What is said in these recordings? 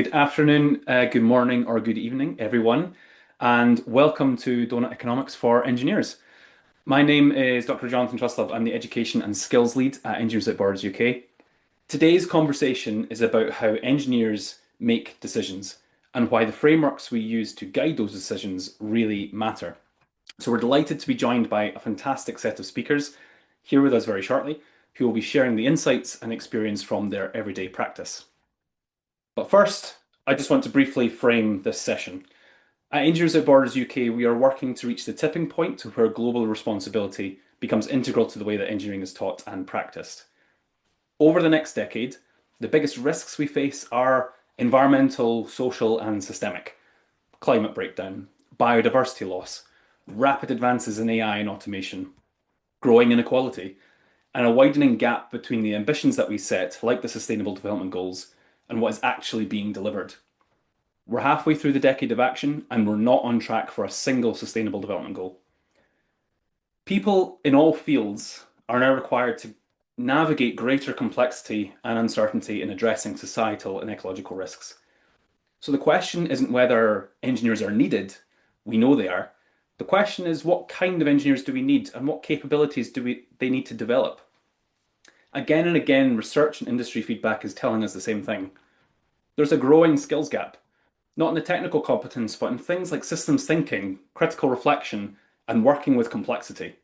Good afternoon, good morning, or good evening, everyone, and welcome to Doughnut Economics for Engineers. My name is Dr. Jonathan Truslove. I'm the Education and Skills Lead at Engineers at Borders UK. Today's conversation is about how engineers make decisions and why the frameworks we use to guide those decisions really matter. So we're delighted to be joined by a fantastic set of speakers here with us very shortly, who will be sharing the insights and experience from their everyday practice. But first, I just want to briefly frame this session. At Engineers at Borders UK, we are working to reach the tipping point to where global responsibility becomes integral to the way that engineering is taught and practiced. Over the next decade, the biggest risks we face are environmental, social, and systemic. Climate breakdown, biodiversity loss, rapid advances in AI and automation, growing inequality, and a widening gap between the ambitions that we set, like the Sustainable Development Goals, and what is actually being delivered. We're halfway through the decade of action, and we're not on track for a single Sustainable Development Goal. People in all fields are now required to navigate greater complexity and uncertainty in addressing societal and ecological risks. So the question isn't whether engineers are needed, we know they are. The question is, what kind of engineers do we need and what capabilities do they need to develop? Again and again, research and industry feedback is telling us the same thing. There's a growing skills gap, not in the technical competence, but in things like systems thinking, critical reflection, and working with complexity.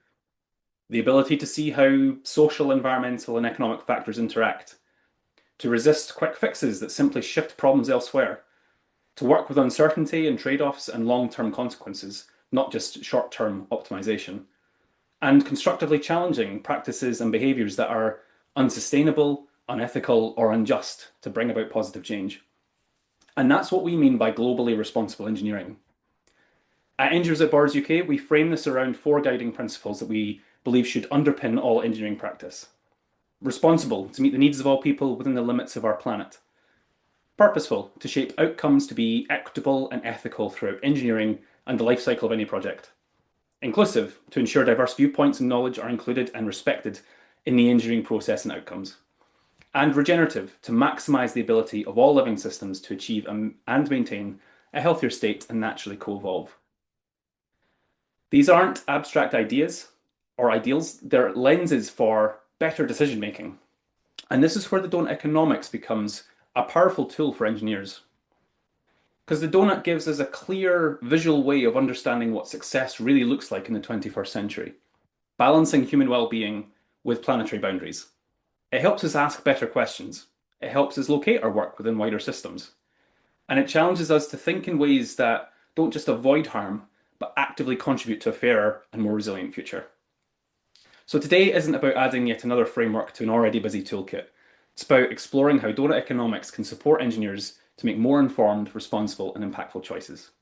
The ability to see how social, environmental, and economic factors interact, to resist quick fixes that simply shift problems elsewhere, to work with uncertainty and trade-offs and long-term consequences, not just short-term optimization, and constructively challenging practices and behaviors that are unsustainable, unethical, or unjust to bring about positive change. And that's what we mean by globally responsible engineering. At Engineers at Borders UK, we frame this around four guiding principles that we believe should underpin all engineering practice. Responsible, to meet the needs of all people within the limits of our planet. Purposeful, to shape outcomes to be equitable and ethical throughout engineering and the life cycle of any project. Inclusive, to ensure diverse viewpoints and knowledge are included and respected in the engineering process and outcomes. And regenerative, to maximize the ability of all living systems to achieve and maintain a healthier state and naturally co-evolve. These aren't abstract ideas or ideals, they're lenses for better decision making. And this is where the Doughnut Economics becomes a powerful tool for engineers. Because the Doughnut gives us a clear visual way of understanding what success really looks like in the 21st century, balancing human well-being with planetary boundaries. It helps us ask better questions. It helps us locate our work within wider systems. And it challenges us to think in ways that don't just avoid harm, but actively contribute to a fairer and more resilient future. So today isn't about adding yet another framework to an already busy toolkit. It's about exploring how Doughnut Economics can support engineers to make more informed, responsible, and impactful choices.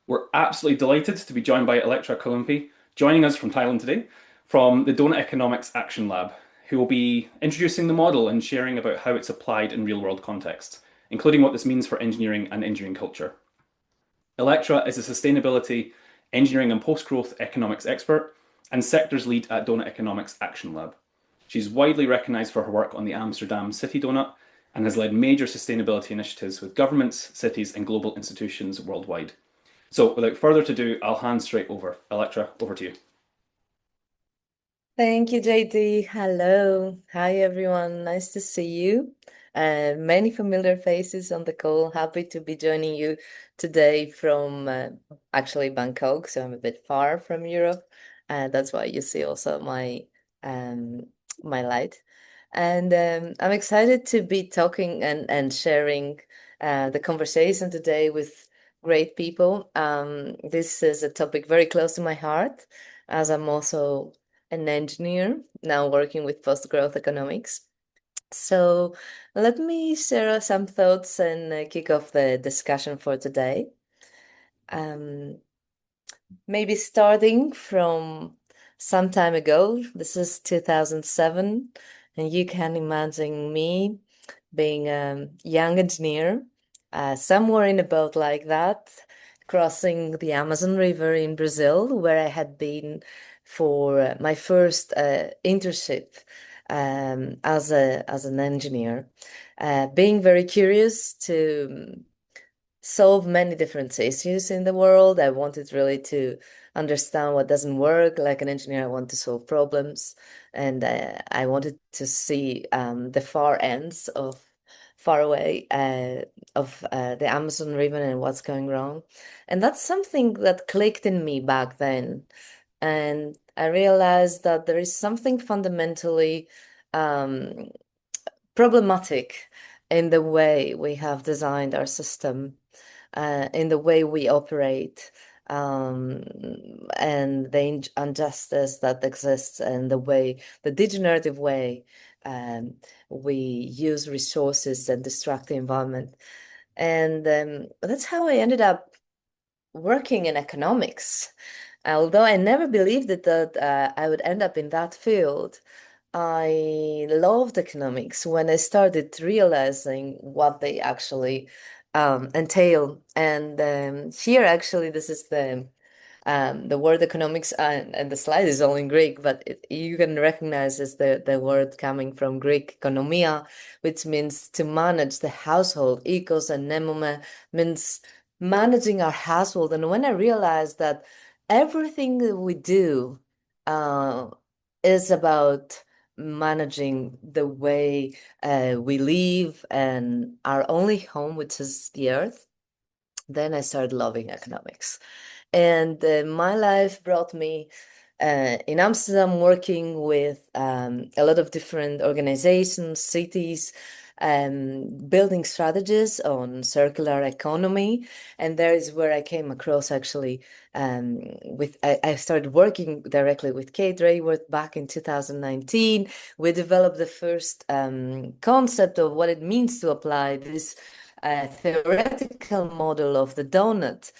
We're absolutely delighted to be joined by Ilektra Kouloumpi, joining us from Thailand today, from the Doughnut Economics Action Lab, who will be introducing the model and sharing about how it's applied in real-world contexts, including what this means for engineering and engineering culture. Ilektra is a sustainability, engineering and post-growth economics expert and sectors lead at Doughnut Economics Action Lab. She's widely recognised for her work on the Amsterdam City Doughnut and has led major sustainability initiatives with governments, cities and global institutions worldwide. So without further ado, I'll hand straight over. Ilektra, over to you. Thank you, JD. Hello. Hi, everyone. Nice to see you. Many familiar faces on the call. Happy to be joining you today from actually Bangkok, so I'm a bit far from Europe. That's why you see also my light. And I'm excited to be talking and sharing the conversation today with great people. This is a topic very close to my heart, as I'm also an engineer now working with post-growth economics. So let me share some thoughts and kick off the discussion for today. Maybe starting from some time ago, this is 2007, and you can imagine me being a young engineer, somewhere in a boat like that, crossing the Amazon River in Brazil, where I had been for my first internship as an engineer. being very curious to solve many different issues in the world. I wanted really to understand what doesn't work. Like an engineer, I want to solve problems, and I wanted to see the far ends of far away of the Amazon River and what's going wrong. And that's something that clicked in me back then. And I realized that there is something fundamentally um, problematic in the way we have designed our system, in the way we operate, um, and the injustice that exists, and the degenerative way we use resources and destruct the environment. And that's how I ended up working in economics. Although I never believed that I would end up in that field, I loved economics when I started realizing what they actually entail. And here, actually, this is the word economics, and the slide is all in Greek, but you can recognize as the word coming from Greek ekonomia, which means to manage the household. Ecos and nemome means managing our household. And when I realized that everything that we do uh, is about managing the way we live and our only home, which is the earth, then I started loving economics. And my life brought me in Amsterdam working with a lot of different organizations, cities, building strategies on circular economy. And there is where I came across actually I started working directly with Kate Rayworth back in 2019. We developed the first concept of what it means to apply this theoretical model of the donut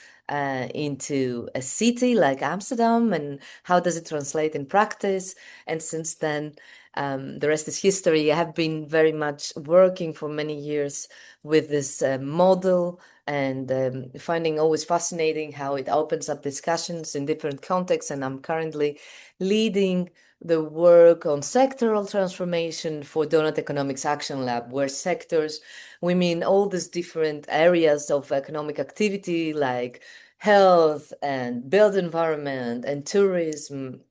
into a city like Amsterdam, and how does it translate in practice? And since then, the rest is history. I have been very much working for many years with this model, and finding always fascinating how it opens up discussions in different contexts. And I'm currently leading the work on sectoral transformation for Doughnut Economics Action Lab, where sectors, we mean all these different areas of economic activity like health and built environment and tourism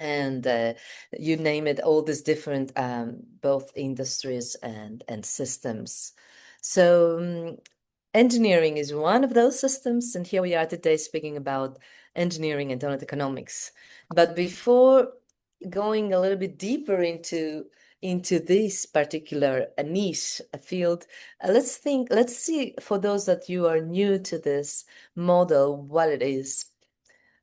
and you name it, all these different both industries and systems. So engineering is one of those systems, and here we are today speaking about engineering and Doughnut economics. But before going a little bit deeper into this particular niche field, let's see, for those that you are new to this model, what it is.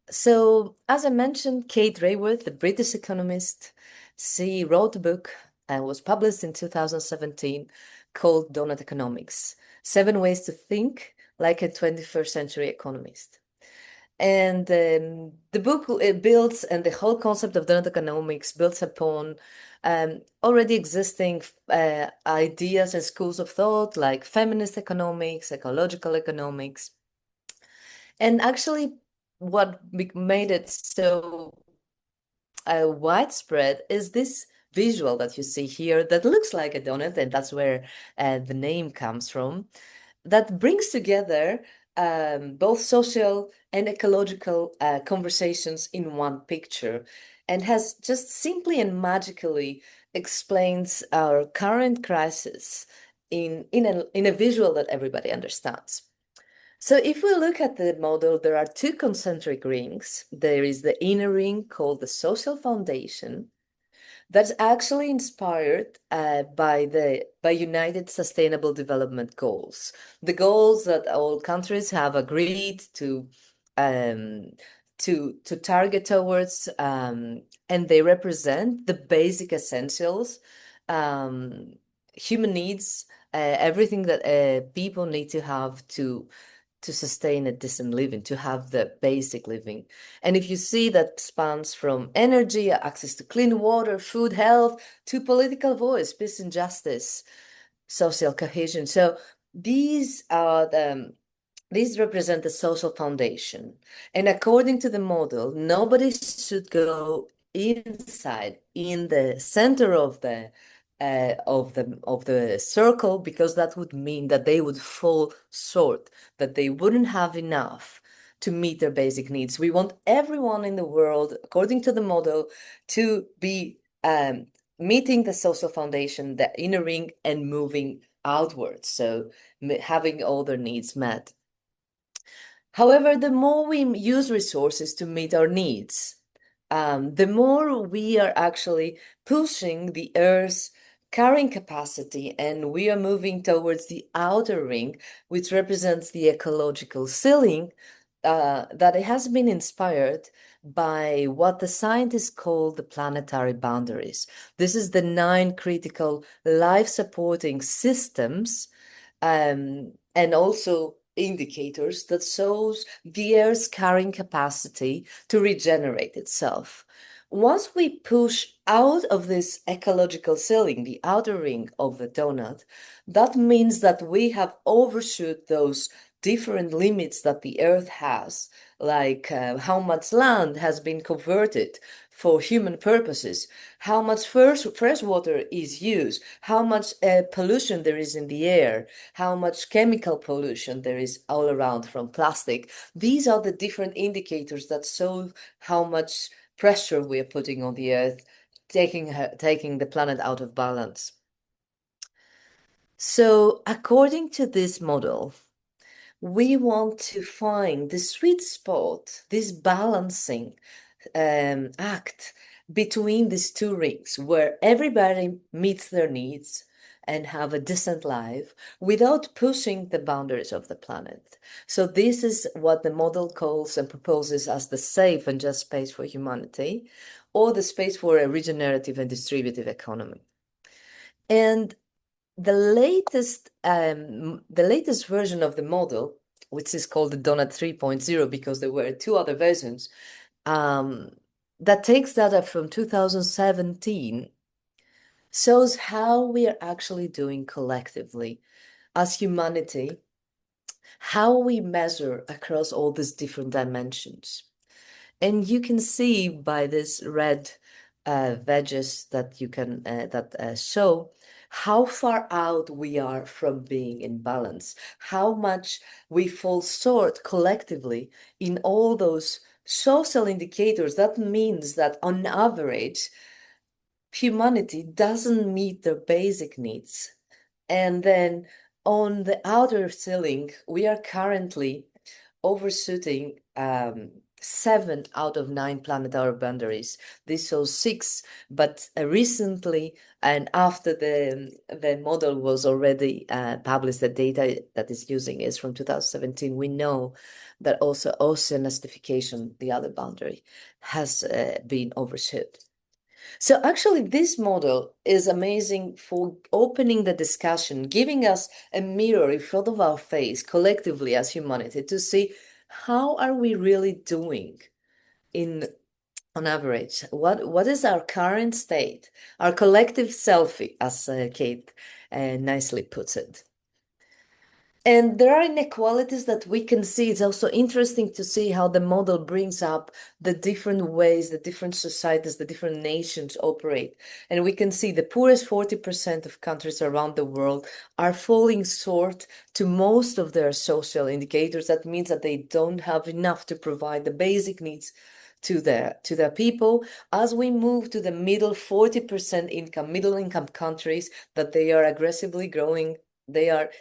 So, as I mentioned, Kate Rayworth, the British economist, she wrote a book and was published in 2017 called Doughnut Economics: 7 Ways to Think Like a 21st Century Economist. And the book builds, and the whole concept of Doughnut Economics builds upon already existing ideas and schools of thought like feminist economics, ecological economics. And actually, what made it so widespread is this visual that you see here that looks like a donut, and that's where the name comes from, that brings together both social and ecological conversations in one picture, and has just simply and magically explains our current crisis in a visual that everybody understands. So if we look at the model, there are two concentric rings. There is the inner ring called the social foundation, that's actually inspired by United Sustainable Development Goals, the goals that all countries have agreed um, to target towards, and they represent the basic essentials, um, human needs, everything that people need to have to sustain a decent living, to have the basic living. And if you see, that spans from energy, access to clean water, food, health, to political voice, peace and justice, social cohesion. So these represent the social foundation. And according to the model, nobody should go inside, in the center of of the circle, because that would mean that they would fall short, that they wouldn't have enough to meet their basic needs. We want everyone in the world, according to the model, to be meeting the social foundation, the inner ring, and moving outwards, so having all their needs met. However, the more we use resources to meet our needs, the more we are actually pushing the Earth's carrying capacity, and we are moving towards the outer ring, which represents the ecological ceiling, that it has been inspired by what the scientists call the planetary boundaries. This is the 9 critical life-supporting systems, and also indicators that shows the Earth's carrying capacity to regenerate itself. Once we push out of this ecological ceiling, the outer ring of the donut, that means that we have overshoot those different limits that the Earth has, like how much land has been converted for human purposes, how much fresh water is used, how much pollution there is in the air, how much chemical pollution there is all around from plastic. These are the different indicators that show how much pressure we are putting on the Earth, taking the planet out of balance. So according to this model, we want to find the sweet spot, this balancing act between these 2 rings, where everybody meets their needs and have a decent life without pushing the boundaries of the planet. So this is what the model calls and proposes as the safe and just space for humanity, or the space for a regenerative and distributive economy. And the latest version of the model, which is called the Doughnut 3.0, because there were 2 other versions, that takes data from 2017, shows how we are actually doing collectively as humanity, how we measure across all these different dimensions. And you can see by this red wedges that you can show how far out we are from being in balance, how much we fall short collectively in all those social indicators. That means that on average, humanity doesn't meet their basic needs. And then on the outer ceiling, we are currently overshooting 7 out of 9 planetary boundaries. This shows 6, but recently, and after the model was already published, the data that is using is from 2017. We know that also ocean acidification, the other boundary, has been overshot. So actually, this model is amazing for opening the discussion, giving us a mirror in front of our face collectively as humanity to see how are we really doing on average. What is our current state, our collective selfie, as Kate nicely puts it. And there are inequalities that we can see. It's also interesting to see how the model brings up the different ways, the different societies, the different nations operate. And we can see the poorest 40% of countries around the world are falling short to most of their social indicators. That means that they don't have enough to provide the basic needs to their people. As we move to the middle 40% income, middle income countries, that they are aggressively growing, they are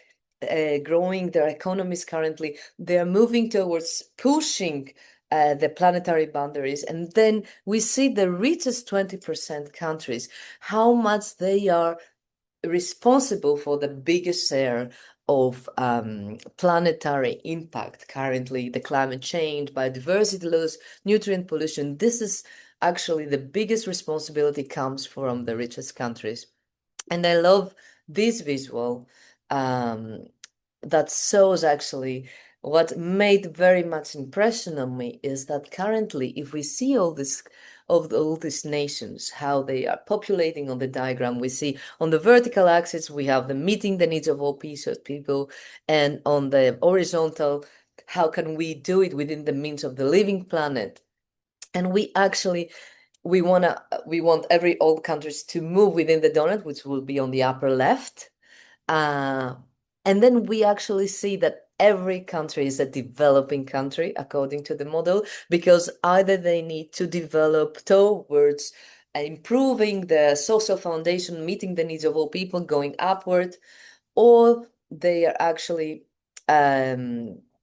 growing their economies currently, they are moving towards pushing the planetary boundaries. And then we see the richest 20% countries, how much they are responsible for the biggest share of planetary impact currently, the climate change, biodiversity loss, nutrient pollution. This is actually the biggest responsibility comes from the richest countries. And I love this visual that shows actually what made very much impression on me is that currently, if we see all these nations, how they are populating on the diagram, we see on the vertical axis, we have the meeting the needs of all people, and on the horizontal, how can we do it within the means of the living planet? And we actually we want every all countries to move within the donut, which will be on the upper left. Uh, and then we actually see that every country is a developing country according to the model, because either they need to develop towards improving the social foundation, meeting the needs of all people, going upward, or they are actually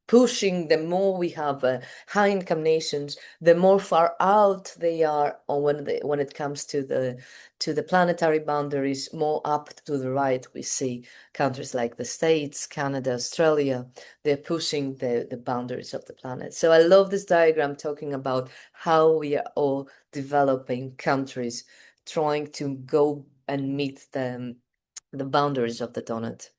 pushing. The more we have high income nations, the more far out they are on when it comes to the planetary boundaries, more up to the right. We see countries like the States, Canada, Australia, they're pushing the boundaries of the planet. So I love this diagram talking about how we are all developing countries trying to go and meet the boundaries of the donut.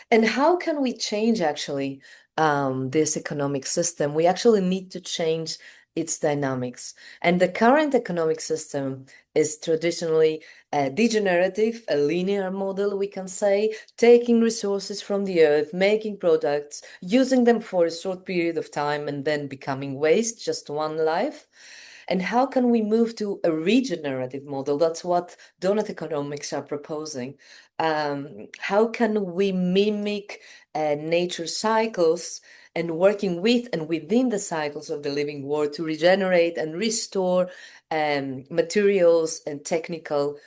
And how can we change actually this economic system? We actually need to change its dynamics. And the current economic system is traditionally a degenerative, a linear model, we can say, taking resources from the earth, making products, using them for a short period of time, and then becoming waste, just one life. And how can we move to a regenerative model? That's what Doughnut Economics are proposing. How can we mimic nature cycles and working with and within the cycles of the living world to regenerate and restore materials and technical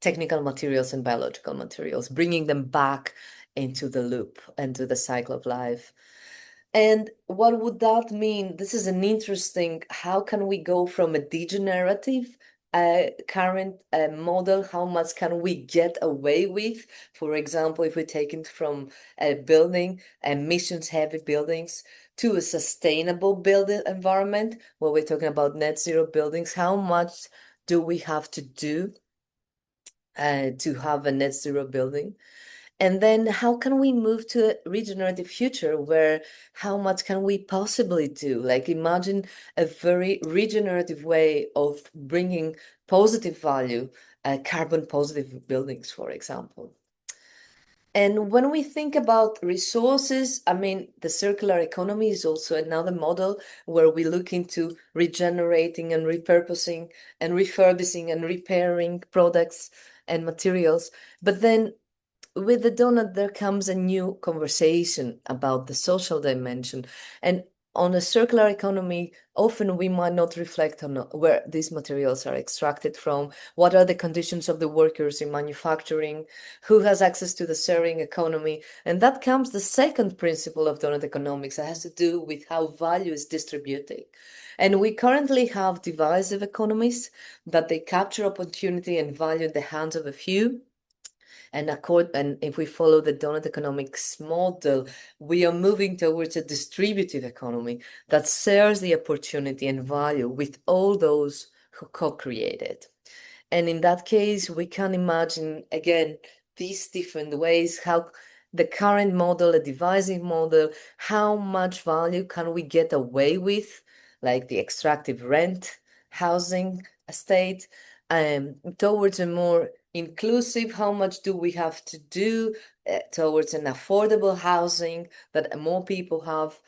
materials and biological materials, bringing them back into the loop and to the cycle of life. And what would that mean? This is an interesting, how can we go from a degenerative current model? How much can we get away with? For example, if we take it from a building, emissions heavy buildings, to a sustainable building environment, where we're talking about net zero buildings, how much do we have to do to have a net zero building? And then how can we move to a regenerative future where how much can we possibly do? Like imagine a very regenerative way of bringing positive value, carbon positive buildings, for example. And when we think about resources, I mean, the circular economy is also another model where we look into regenerating and repurposing and refurbishing and repairing products and materials. But then with the donut, there comes a new conversation about the social dimension. And on a circular economy, often we might not reflect on where these materials are extracted from, what are the conditions of the workers in manufacturing, who has access to the sharing economy. And that comes the second principle of donut economics. It has to do with how value is distributed. And we currently have divisive economies that they capture opportunity and value in the hands of a few. And if we follow the Doughnut economics model, we are moving towards a distributive economy that shares the opportunity and value with all those who co-create it. And in that case, we can imagine again these different ways how the current model, a divisive model, how much value can we get away with, like the extractive rent, housing, estate, towards a more inclusive, how much do we have to do towards an affordable housing that more people have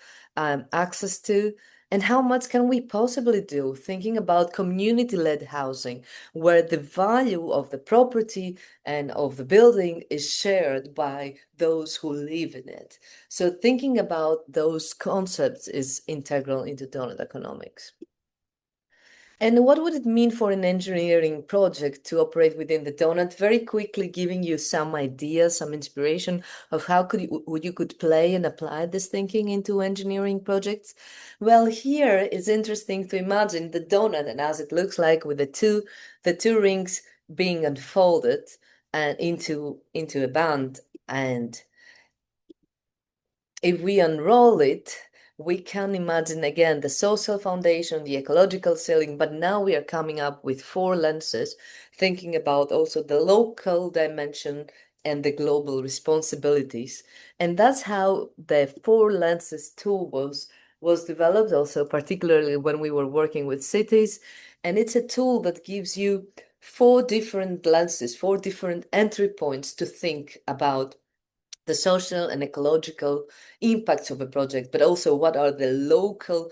access to, and how much can we possibly do thinking about community-led housing, where the value of the property and of the building is shared by those who live in it. So thinking about those concepts is integral into donut economics. And what would it mean for an engineering project to operate within the donut? Very quickly giving you some ideas, some inspiration of how you could play and apply this thinking into engineering projects. Well, here it's interesting to imagine the donut and as it looks like with the two rings being unfolded and into a band. And if we unroll it, we can imagine again the social foundation, the ecological ceiling, but now we are coming up with four lenses, thinking about also the local dimension and the global responsibilities. And that's how the four lenses tool was developed also, particularly when we were working with cities. And it's a tool that gives you four different lenses, four different entry points to think about the social and ecological impacts of a project, but also what are the local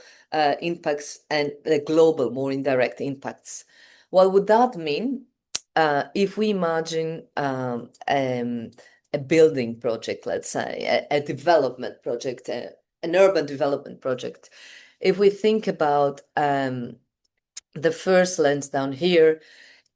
impacts and the global, more indirect impacts. What would that mean if we imagine a building project, let's say, a development project, an urban development project? If we think about the first lens down here,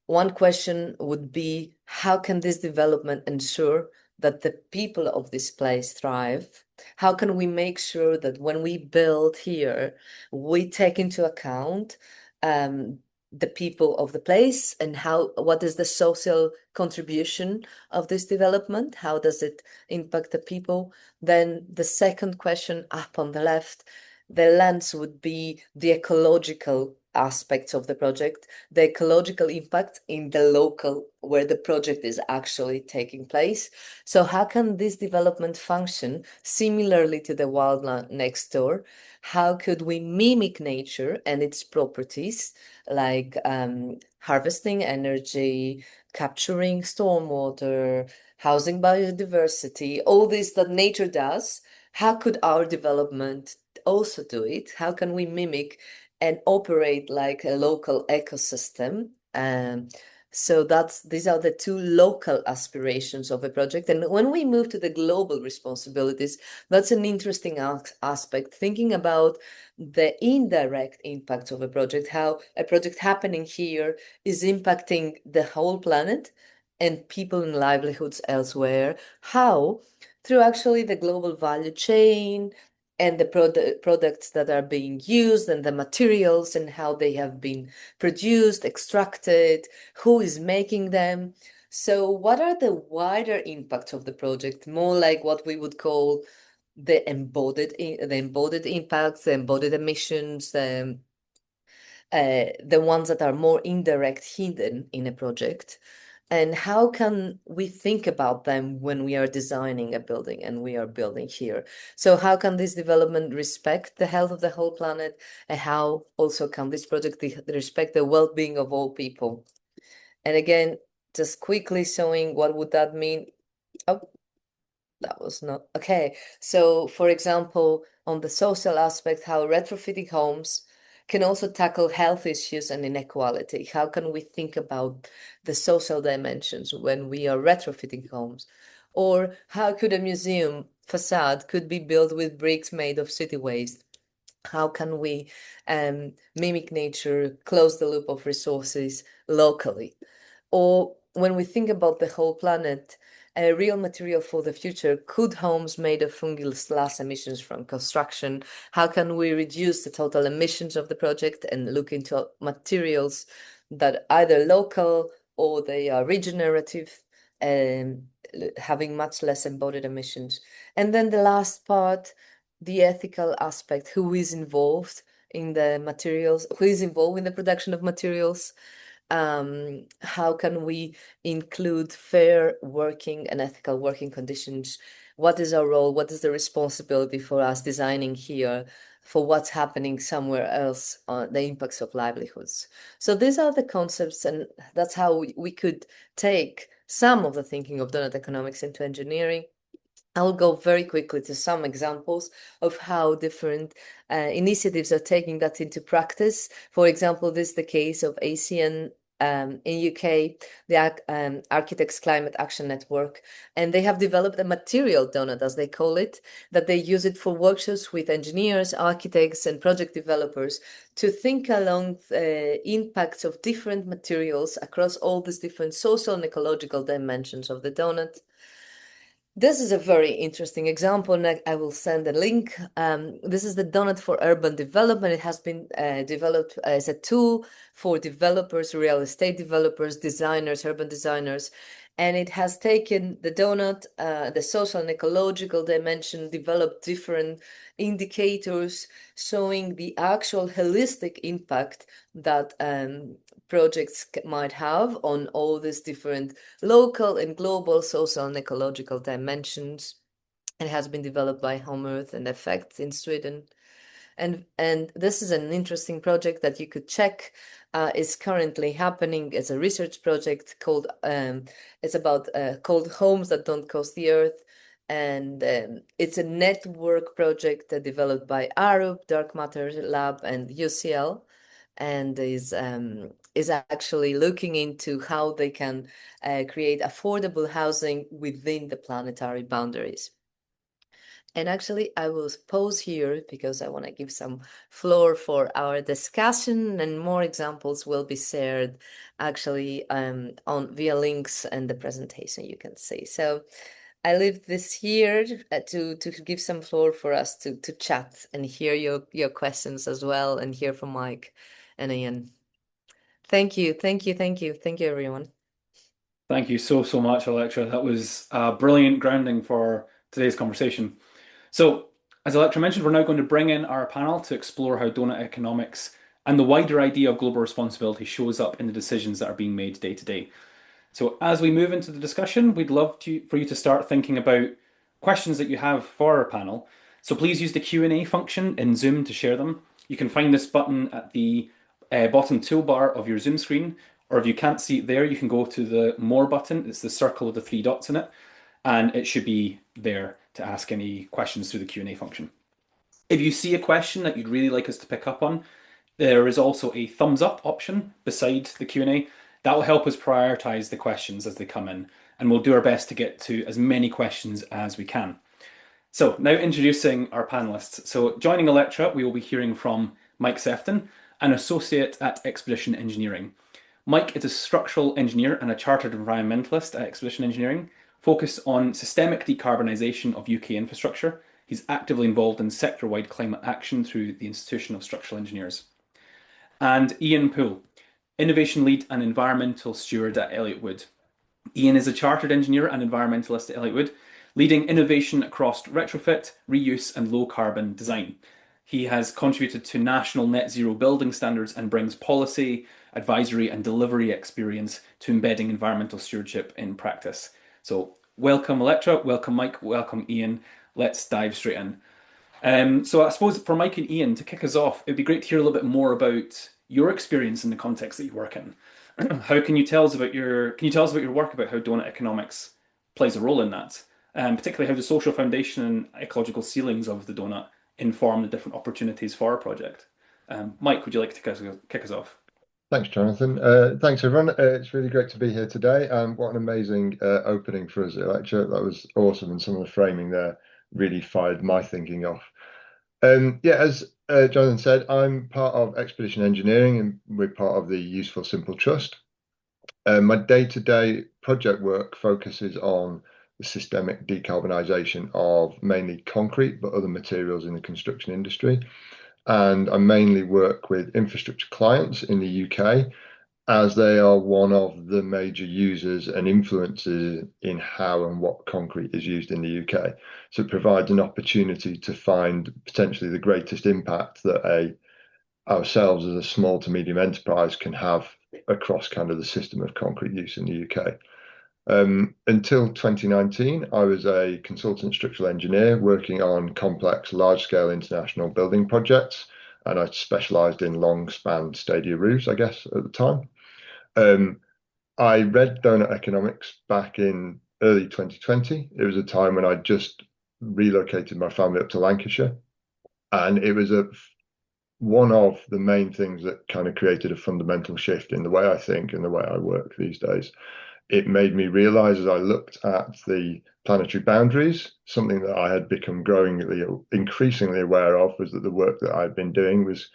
one question would be, how can this development ensure that the people of this place thrive? How can we make sure that when we build here, we take into account the people of the place and what is the social contribution of this development? How does it impact the people? Then the second question up on the left, the lens would be the ecological aspects of the project, the ecological impact in the local where the project is actually taking place. So how can this development function similarly to the wildland next door? How could we mimic nature and its properties, like harvesting energy, capturing stormwater, housing biodiversity, all this that nature does? How could our development also do it? How can we mimic and operate like a local ecosystem? So these are the two local aspirations of a project. And when we move to the global responsibilities, that's an interesting aspect, thinking about the indirect impact of a project, how a project happening here is impacting the whole planet and people and livelihoods elsewhere. How? Through actually the global value chain, and the products that are being used and the materials and how they have been produced, extracted, who is making them. So what are the wider impacts of the project? More like what we would call the embodied impacts, the embodied emissions, the ones that are more indirect, hidden in a project. And how can we think about them when we are designing a building and we are building here? So how can this development respect the health of the whole planet? And how also can this project respect the well-being of all people? And again, just quickly showing what would that mean. Oh, that was not okay. So for example, on the social aspect, how retrofitting homes can also tackle health issues and inequality. How can we think about the social dimensions when we are retrofitting homes? Or how could a museum facade could be built with bricks made of city waste? How can we mimic nature, close the loop of resources locally? Or when we think about the whole planet, a real material for the future, could homes made of fungal glass emissions from construction? How can we reduce the total emissions of the project and look into materials that either local or they are regenerative, and having much less embodied emissions? And then the last part, the ethical aspect, who is involved in the materials, who is involved in the production of materials? How can we include fair working and ethical working conditions? What is our role? What is the responsibility for us designing here for what's happening somewhere else on the impacts of livelihoods? So these are the concepts, and that's how we could take some of the thinking of Doughnut Economics into engineering. I'll go very quickly to some examples of how different initiatives are taking that into practice. For example, this is the case of ASEAN in UK, the Architects Climate Action Network, and they have developed a material donut, as they call it, that they use it for workshops with engineers, architects, and project developers to think along the impacts of different materials across all these different social and ecological dimensions of the donut. This is a very interesting example, and I will send a link. This is the Doughnut for Urban Development. It has been developed as a tool for developers, real estate developers, designers, urban designers, and it has taken the donut, the social and ecological dimension, developed different indicators showing the actual holistic impact that projects might have on all these different local and global social and ecological dimensions. It has been developed by Home Earth and Effects in Sweden. And this is an interesting project that you could check. Is currently happening as a research project called it's about called Homes That Don't Cost the Earth. And it's a network project developed by Arup, Dark Matter Lab, and UCL, and is actually looking into how they can create affordable housing within the planetary boundaries. And actually, I will pause here because I want to give some floor for our discussion, and more examples will be shared actually on via links and the presentation you can see. So I leave this here to give some floor for us to chat and hear your questions as well, and hear from Mike and Ian. Thank you, thank you, thank you, thank you, everyone. Thank you so much, Electra. That was a brilliant grounding for today's conversation. So, as Electra mentioned, we're now going to bring in our panel to explore how donut economics and the wider idea of global responsibility shows up in the decisions that are being made day to day. So, as we move into the discussion, we'd love for you to start thinking about questions that you have for our panel. So, please use the Q&A function in Zoom to share them. You can find this button at the bottom toolbar of your Zoom screen, or if you can't see it there, you can go to the More button. It's the circle with the three dots in it, and it should be there to ask any questions through the Q&A function. If you see a question that you'd really like us to pick up on, there is also a thumbs up option beside the Q&A. That will help us prioritize the questions as they come in, and we'll do our best to get to as many questions as we can. So now introducing our panelists. So joining Electra, we will be hearing from Mike Sefton, an associate at Expedition Engineering. Mike is a structural engineer and a chartered environmentalist at Expedition Engineering, focused on systemic decarbonisation of UK infrastructure. He's actively involved in sector-wide climate action through the Institution of Structural Engineers. And Ian Poole, innovation lead and environmental steward at Elliott Wood. Ian is a chartered engineer and environmentalist at Elliott Wood, leading innovation across retrofit, reuse, and low carbon design. He has contributed to national net zero building standards and brings policy, advisory, and delivery experience to embedding environmental stewardship in practice. So, welcome, Electra, welcome, Mike, welcome, Ian. Let's dive straight in. So, I suppose for Mike and Ian, to kick us off, it'd be great to hear a little bit more about your experience in the context that you work in. How can you tell us about your work, about how donut economics plays a role in that? Particularly how the social foundation and ecological ceilings of the donut inform the different opportunities for our project. Mike, would you like to kick us off? Thanks, Jonathan. Thanks, everyone. It's really great to be here today. What an amazing opening for us at Ilektra. That was awesome, and some of the framing there really fired my thinking off. Yeah, as Jonathan said, I'm part of Expedition Engineering, and we're part of the Useful Simple Trust. My day-to-day project work focuses on the systemic decarbonisation of mainly concrete, but other materials in the construction industry. And I mainly work with infrastructure clients in the UK, as they are one of the major users and influencers in how and what concrete is used in the UK. So it provides an opportunity to find potentially the greatest impact that ourselves as a small to medium enterprise can have across kind of the system of concrete use in the UK. Until 2019, I was a consultant structural engineer working on complex, large-scale international building projects, and I specialised in long-span stadia roofs, I guess, at the time. I read Doughnut Economics back in early 2020. It was a time when I just relocated my family up to Lancashire, and it was one of the main things that kind of created a fundamental shift in the way I think and the way I work these days. It made me realize as I looked at the planetary boundaries, something that I had become increasingly aware of was that the work that I'd been doing was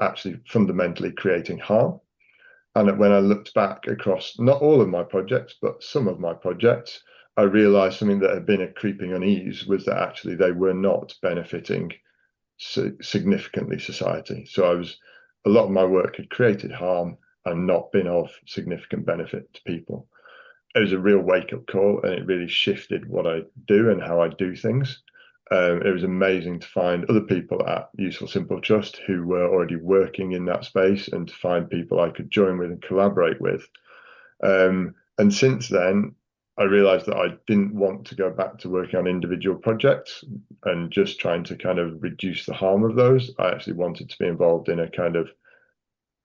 actually fundamentally creating harm. And when I looked back across not all of my projects, but some of my projects, I realized something that had been a creeping unease was that actually they were not benefiting significantly society. So a lot of my work had created harm and not been of significant benefit to people. It was a real wake-up call, and it really shifted what I do and how I do things. It was amazing to find other people at Useful Simple Trust who were already working in that space, and to find people I could join with and collaborate with. And since then, I realized that I didn't want to go back to working on individual projects and just trying to kind of reduce the harm of those. I actually wanted to be involved in a kind of,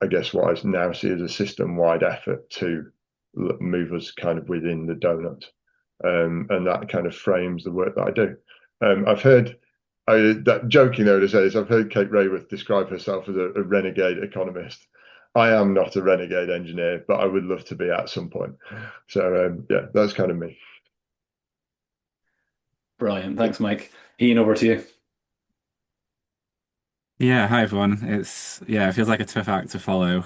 I guess, what I now see as a system-wide effort to move us kind of within the donut. and that kind of frames the work that I do. I've heard that joking though to say this, I've heard Kate Raworth describe herself as a renegade economist. I am not a renegade engineer, but I would love to be at some point. So yeah, that's kind of me. Brilliant. Thanks, Mike. Ian, over to you. Yeah, hi everyone. It feels like a tough act to follow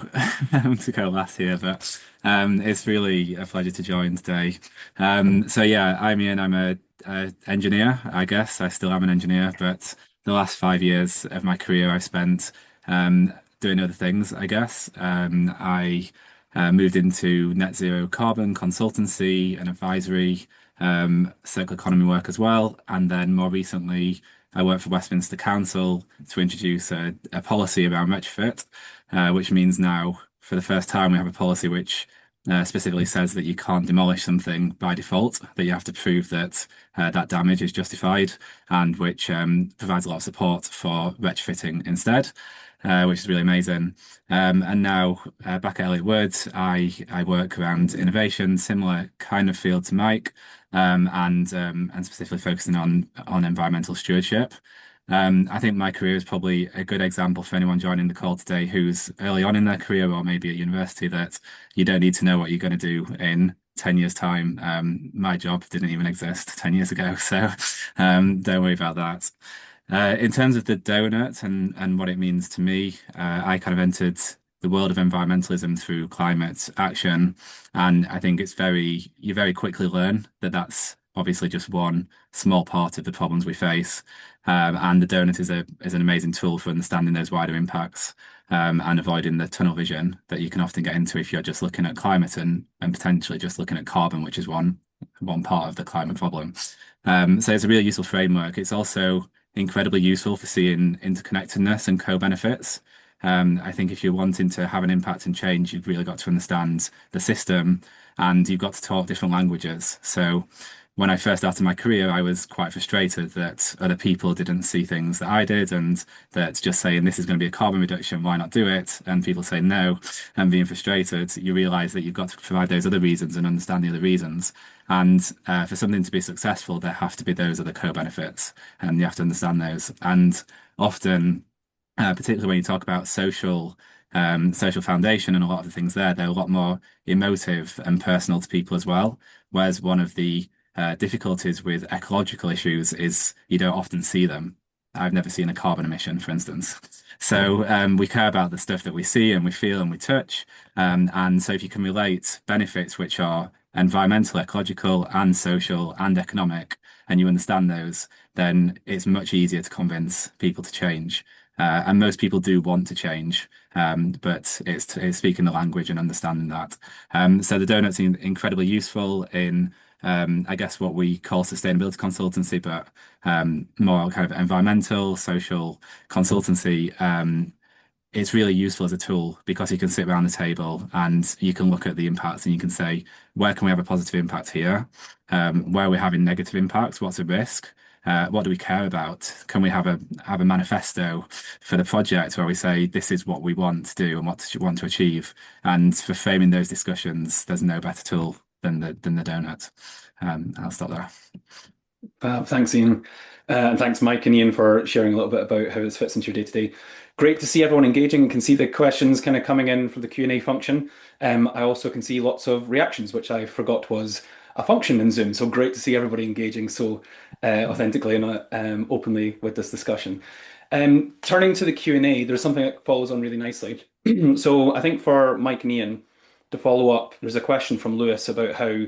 to go last here, but it's really a pleasure to join today. So yeah, I'm Ian. I'm a engineer, I guess. I still am an engineer, but the last 5 years of my career I've spent doing other things, I guess. I moved into net zero carbon consultancy and advisory, circular economy work as well, and then more recently. I work for Westminster Council to introduce a policy around retrofit, which means now, for the first time, we have a policy which specifically says that you can't demolish something by default, that you have to prove that that damage is justified, and which provides a lot of support for retrofitting instead, which is really amazing. And now back at Elliott Wood, I work around innovation, similar kind of field to Mike, and specifically focusing on environmental stewardship. I think my career is probably a good example for anyone joining the call today who's early on in their career or maybe at university that you don't need to know what you're going to do in 10 years' time. My job didn't even exist 10 years ago, so don't worry about that. In terms of the donut and what it means to me, I kind of entered the world of environmentalism through climate action, and I think you very quickly learn that that's obviously just one small part of the problems we face. And the donut is an amazing tool for understanding those wider impacts, and avoiding the tunnel vision that you can often get into if you're just looking at climate and potentially just looking at carbon, which is one part of the climate problem. So it's a really useful framework. It's also incredibly useful for seeing interconnectedness and co-benefits. I think if you're wanting to have an impact and change, you've really got to understand the system and you've got to talk different languages. So when I first started my career, I was quite frustrated that other people didn't see things that I did, and that just saying this is going to be a carbon reduction, why not do it? And people say no, and being frustrated, you realize that you've got to provide those other reasons and understand the other reasons. And for something to be successful, there have to be those other co-benefits, and you have to understand those. And often, particularly when you talk about social foundation and a lot of the things there, they're a lot more emotive and personal to people as well. Whereas one of the difficulties with ecological issues is you don't often see them. I've never seen a carbon emission, for instance. So we care about the stuff that we see and we feel and we touch. And so if you can relate benefits which are environmental, ecological, and social and economic, and you understand those, then it's much easier to convince people to change. And most people do want to change, but it's speaking the language and understanding that. So the donut's incredibly useful in, I guess, what we call sustainability consultancy, but more kind of environmental, social consultancy. It's really useful as a tool because you can sit around the table and you can look at the impacts and you can say, where can we have a positive impact here? Where are we having negative impacts? What's a risk? What do we care about? Can we have a manifesto for the project where we say this is what we want to do and what we want to achieve? And for framing those discussions, there's no better tool than the donut. I'll stop there. Thanks, Ian. And thanks, Mike and Ian, for sharing a little bit about how this fits into your day-to-day. Great to see everyone engaging and can see the questions kind of coming in from the Q&A function. I also can see lots of reactions, which I forgot was a function in Zoom. So great to see everybody engaging so authentically and openly with this discussion. Turning to the Q&A, there's something that follows on really nicely. So I think for Mike and Ian, to follow up, there's a question from Lewis about how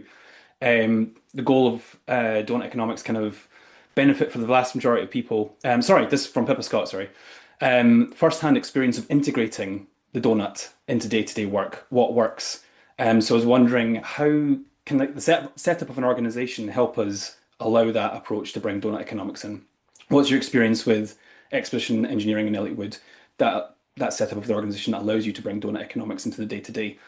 the goal of Doughnut Economics kind of benefit for the vast majority of people. Sorry, this is from Pippa Scott, sorry. First-hand experience of integrating the donut into day-to-day work, what works. So I was wondering how can the setup of an organization help us allow that approach to bring Doughnut Economics in? What's your experience with Expedition Engineering and Elliott Wood, that setup of the organization that allows you to bring Doughnut Economics into the day-to-day?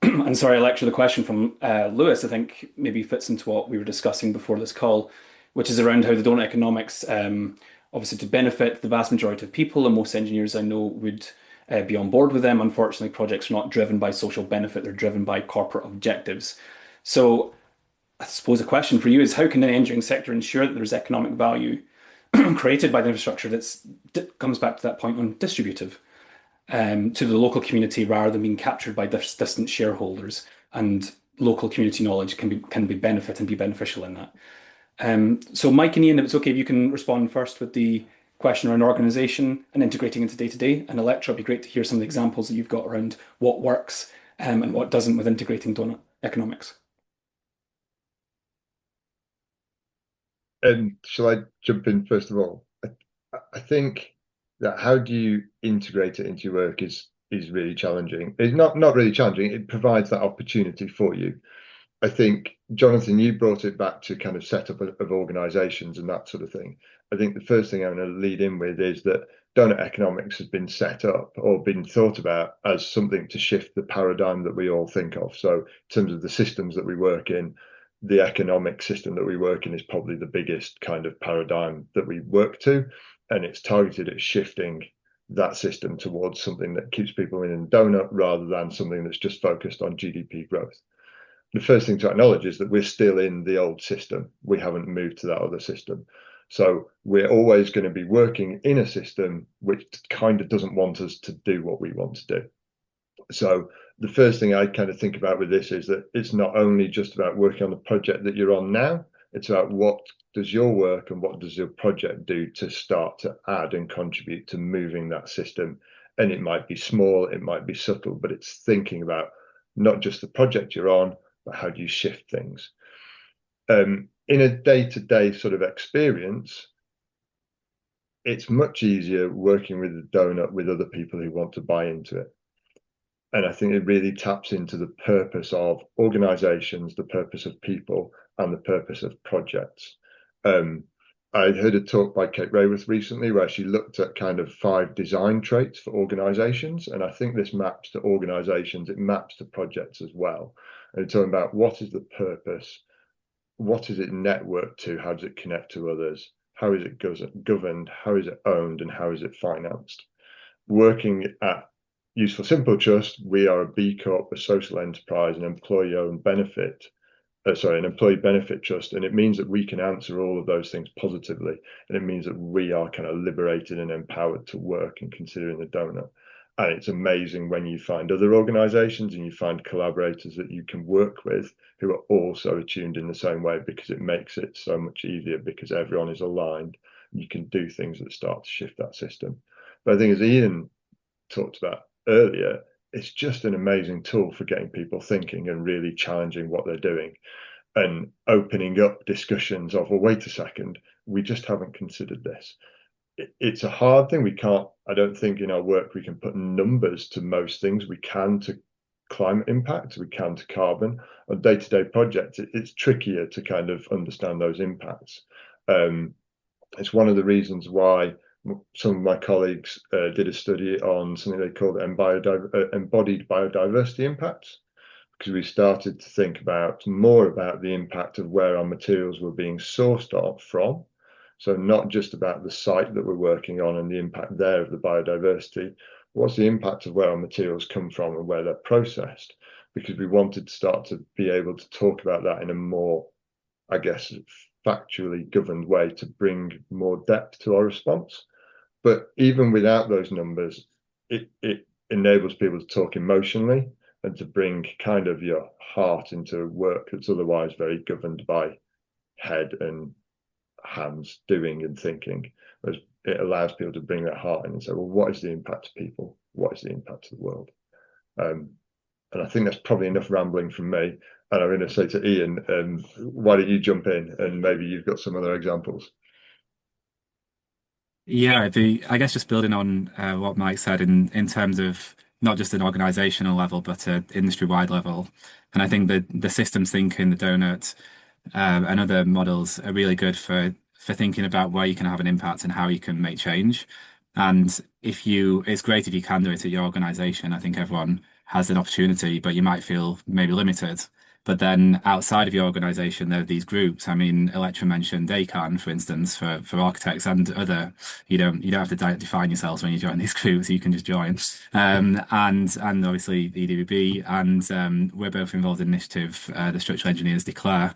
And sorry, Ilektra, the question from Lewis, I think maybe fits into what we were discussing before this call, which is around how the Doughnut Economics, obviously to benefit the vast majority of people, and most engineers I know would be on board with them. Unfortunately, projects are not driven by social benefit, they're driven by corporate objectives. So I suppose a question for you is how can the engineering sector ensure that there's economic value created by the infrastructure comes back to that point on distributive to the local community rather than being captured by distant shareholders and local community knowledge can be benefit and be beneficial in that. So Mike and Ian, if it's okay, if you can respond first with the question around organization and integrating into day to day. And Electra, it'd be great to hear some of the examples that you've got around what works and what doesn't with integrating Doughnut Economics. Shall I jump in first of all? I think that how do you integrate it into your work is really challenging. It's not really challenging. It provides that opportunity for you. I think, Jonathan, you brought it back to kind of setup of organizations and that sort of thing. I think the first thing I'm going to lead in with is that Doughnut Economics has been set up or been thought about as something to shift the paradigm that we all think of. So in terms of the systems that we work in, the economic system that we work in is probably the biggest kind of paradigm that we work to. And it's targeted at shifting that system towards something that keeps people in Doughnut rather than something that's just focused on GDP growth. The first thing to acknowledge is that we're still in the old system. We haven't moved to that other system. So we're always going to be working in a system which kind of doesn't want us to do what we want to do. So the first thing I kind of think about with this is that it's not only just about working on the project that you're on now, it's about what does your work and what does your project do to start to add and contribute to moving that system. And it might be small, it might be subtle, but it's thinking about not just the project you're on, but how do you shift things? In a day-to-day sort of experience, it's much easier working with the Doughnut with other people who want to buy into it. And I think it really taps into the purpose of organizations, the purpose of people, and the purpose of projects. I heard a talk by Kate Raworth recently where she looked at kind of 5 design traits for organizations. And I think this maps to organizations, it maps to projects as well. And it's talking about what is the purpose, what is it networked to, how does it connect to others, how is it governed, how is it owned, and how is it financed. Working at Useful Simple Trust, we are a B Corp, a social enterprise, an employee-owned benefit, an employee benefit trust, and it means that we can answer all of those things positively, and it means that we are kind of liberated and empowered to work and considering the Doughnut. And it's amazing when you find other organizations and you find collaborators that you can work with who are also attuned in the same way, because it makes it so much easier because everyone is aligned. You can do things that start to shift that system. But I think, as Ian talked about earlier, it's just an amazing tool for getting people thinking and really challenging what they're doing and opening up discussions of, well, wait a second, we just haven't considered this. It's a hard thing. I don't think in our work we can put numbers to most things. We can to climate impact, we can to carbon. On day-to-day projects, it's trickier to kind of understand those impacts. It's one of the reasons why some of my colleagues did a study on something they called embodied biodiversity impacts, because we started to think more about the impact of where our materials were being sourced from. So not just about the site that we're working on and the impact there of the biodiversity, what's the impact of where our materials come from and where they're processed? Because we wanted to start to be able to talk about that in a more, I guess, factually governed way to bring more depth to our response. But even without those numbers, it enables people to talk emotionally and to bring kind of your heart into work that's otherwise very governed by head and hands doing and thinking. Whereas it allows people to bring their heart in and say, well, what is the impact to people? What is the impact to the world? And I think that's probably enough rambling from me. And I'm going to say to Ian, why don't you jump in and maybe you've got some other examples. Yeah, I guess just building on what Mike said in terms of not just an organizational level, but an industry-wide level. And I think that the systems thinking, the Doughnut, and other models are really good for thinking about where you can have an impact and how you can make change. And it's great if you can do it at your organization. I think everyone has an opportunity, but you might feel maybe limited But then outside of your organization, there are these groups. I mean, Ilektra mentioned ACAN, for instance, for architects and other. You don't have to define yourselves when you join these groups. You can just join. And obviously EDBB, and we're both involved in initiative, the Structural Engineers Declare,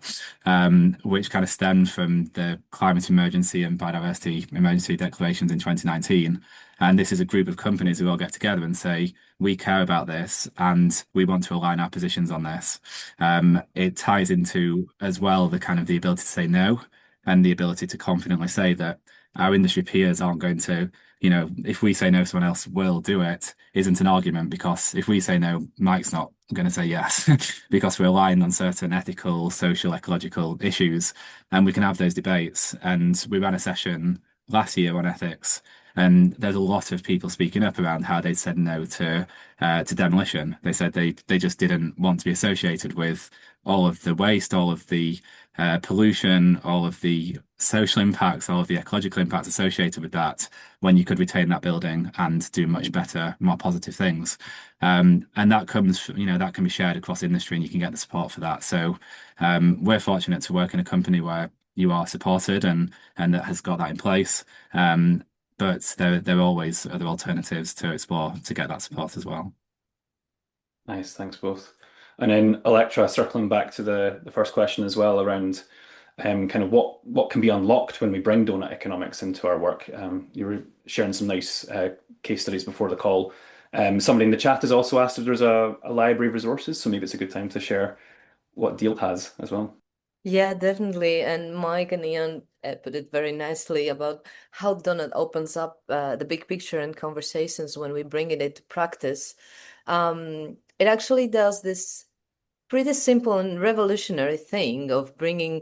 which kind of stemmed from the climate emergency and biodiversity emergency declarations in 2019. And this is a group of companies who all get together and say, we care about this and we want to align our positions on this. It ties into as well the kind of the ability to say no and the ability to confidently say that our industry peers aren't going to, if we say no, someone else will do it, isn't an argument, because if we say no, Mike's not going to say yes because we're aligned on certain ethical, social, ecological issues, and we can have those debates. And we ran a session last year on ethics, and there's a lot of people speaking up around how they said no to demolition. They said they just didn't want to be associated with all of the waste, all of the pollution, all of the social impacts, all of the ecological impacts associated with that, when you could retain that building and do much better, more positive things. And that comes, that can be shared across industry, and you can get the support for that. So we're fortunate to work in a company where you are supported and that has got that in place. But there are always other alternatives to explore to get that support as well. Nice, thanks both. And then Electra, circling back to the first question as well around kind of what can be unlocked when we bring donut economics into our work. You were sharing some nice case studies before the call. Somebody in the chat has also asked if there's a library of resources, so maybe it's a good time to share what Deal has as well. Yeah, definitely. And Mike and Ian put it very nicely about how Doughnut opens up the big picture and conversations when we bring it into practice. It actually does this pretty simple and revolutionary thing of bringing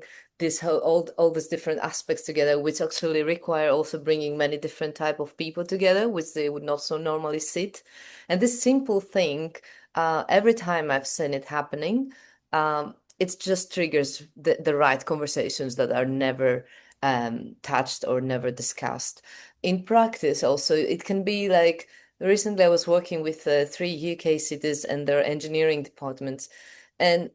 all these different aspects together, which actually require also bringing many different type of people together, which they would not so normally sit. And this simple thing, every time I've seen it happening, it just triggers the right conversations that are never touched or never discussed. In practice, also, it can be like recently I was working with 3 UK cities and their engineering departments, and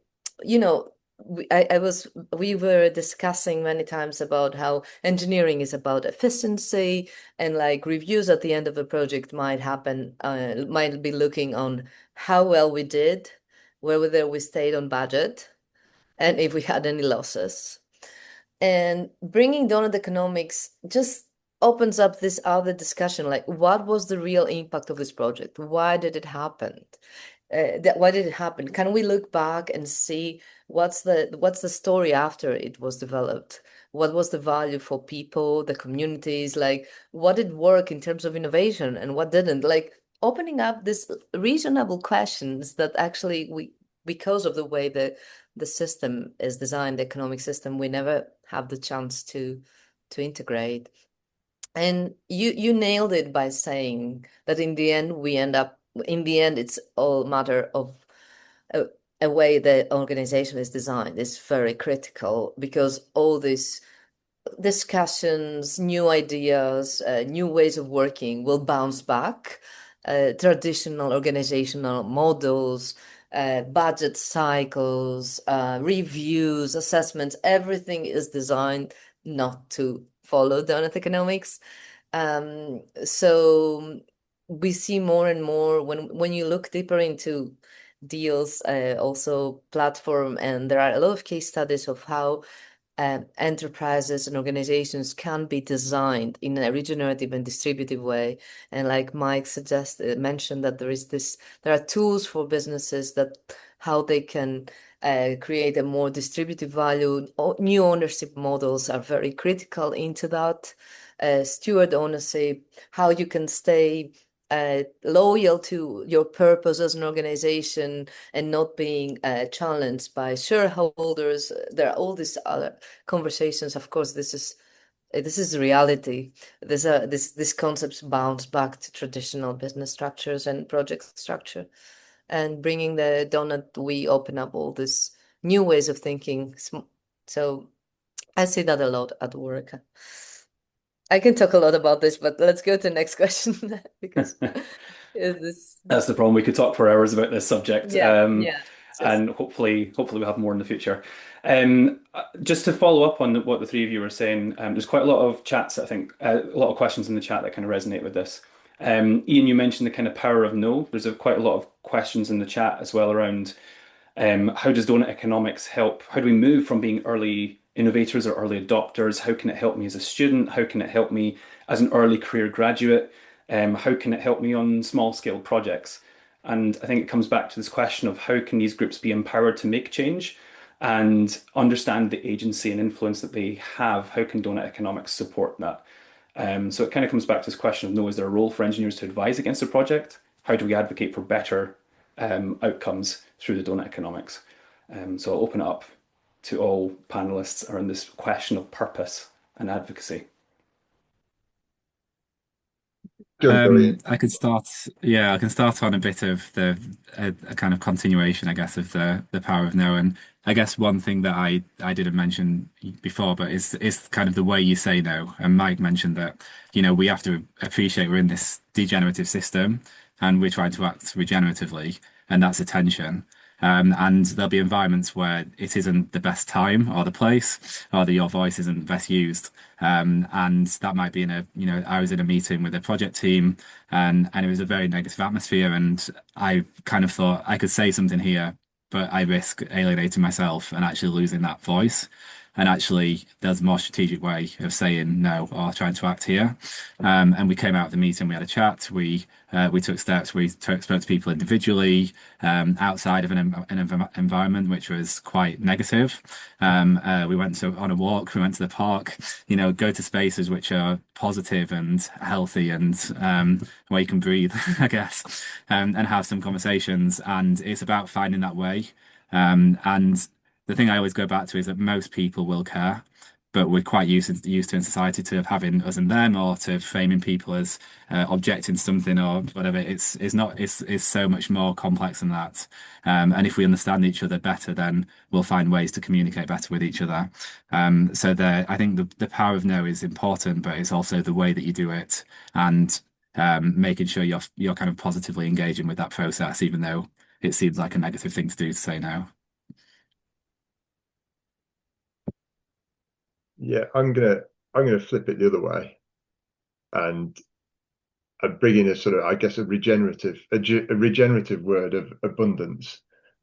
we were discussing many times about how engineering is about efficiency, and like reviews at the end of a project might be looking on how well we did, whether we stayed on budget, and if we had any losses. And bringing Doughnut Economics just opens up this other discussion, like what was the real impact of this project? Why did it happen? Why did it happen? Can we look back and see what's the story after it was developed? What was the value for people, the communities? Like what did work in terms of innovation and what didn't? Like opening up this reasonable questions that actually because of the way the system is designed, the economic system, we never have the chance to integrate. And you nailed it by saying that in the end it's all matter of a way the organization is designed is very critical, because all these discussions, new ideas, new ways of working will bounce back. Traditional organizational models, budget cycles, reviews, assessments, everything is designed not to follow Doughnut Economics. So we see more and more when you look deeper into Deal's also platform, and there are a lot of case studies of how enterprises and organizations can be designed in a regenerative and distributive way. And like Mike mentioned that there are tools for businesses that how they can create a more distributive value. New ownership models are very critical into that. Steward ownership, how you can stay loyal to your purpose as an organization and not being challenged by shareholders. There are all these other conversations. Of course, this is reality. These concepts bounce back to traditional business structures and project structure, and bringing the Doughnut, we open up all these new ways of thinking. So I see that a lot at work. I can talk a lot about this, but let's go to the next question because That's the problem. We could talk for hours about this subject. Yeah. and hopefully we'll have more in the future. Just to follow up on what the three of you were saying, there's quite a lot of chats, I think, a lot of questions in the chat that kind of resonate with this. Ian, you mentioned the kind of power of no. There's quite a lot of questions in the chat as well around how does Doughnut Economics help? How do we move from being early innovators or early adopters? How can it help me as a student? How can it help me as an early career graduate? How can it help me on small scale projects? And I think it comes back to this question of how can these groups be empowered to make change and understand the agency and influence that they have? How can Doughnut Economics support that? So it kind of comes back to this question of, no, is there a role for engineers to advise against a project? How do we advocate for better outcomes through the Doughnut Economics? So I'll open it up to all panelists around this question of purpose and advocacy. I could start, yeah, I can start on a bit of a kind of continuation, I guess, of the power of no. And I guess one thing that I didn't mention before, but is kind of the way you say no. And Mike mentioned that, we have to appreciate we're in this degenerative system and we're trying to act regeneratively, and that's attention. And there'll be environments where it isn't the best time or the place, or that your voice isn't best used. And that might be I was in a meeting with a project team, and it was a very negative atmosphere. And I kind of thought I could say something here, but I risk alienating myself and actually losing that voice. And actually, there's a more strategic way of saying no or trying to act here. And we came out of the meeting, we had a chat, we took steps, we spoke to people individually outside of an environment which was quite negative. We went on a walk, we went to the park, go to spaces which are positive and healthy and where you can breathe, I guess, and have some conversations. And it's about finding that way. And the thing I always go back to is that most people will care, but we're quite used to in society to having us and them, or to framing people as objecting something or whatever. It's so much more complex than that. And if we understand each other better, then we'll find ways to communicate better with each other. So I think the power of no is important, but it's also the way that you do it, and making sure you're kind of positively engaging with that process, even though it seems like a negative thing to do to say no. Yeah, I'm gonna flip it the other way, and I'm bringing a sort of, I guess, a regenerative word of abundance,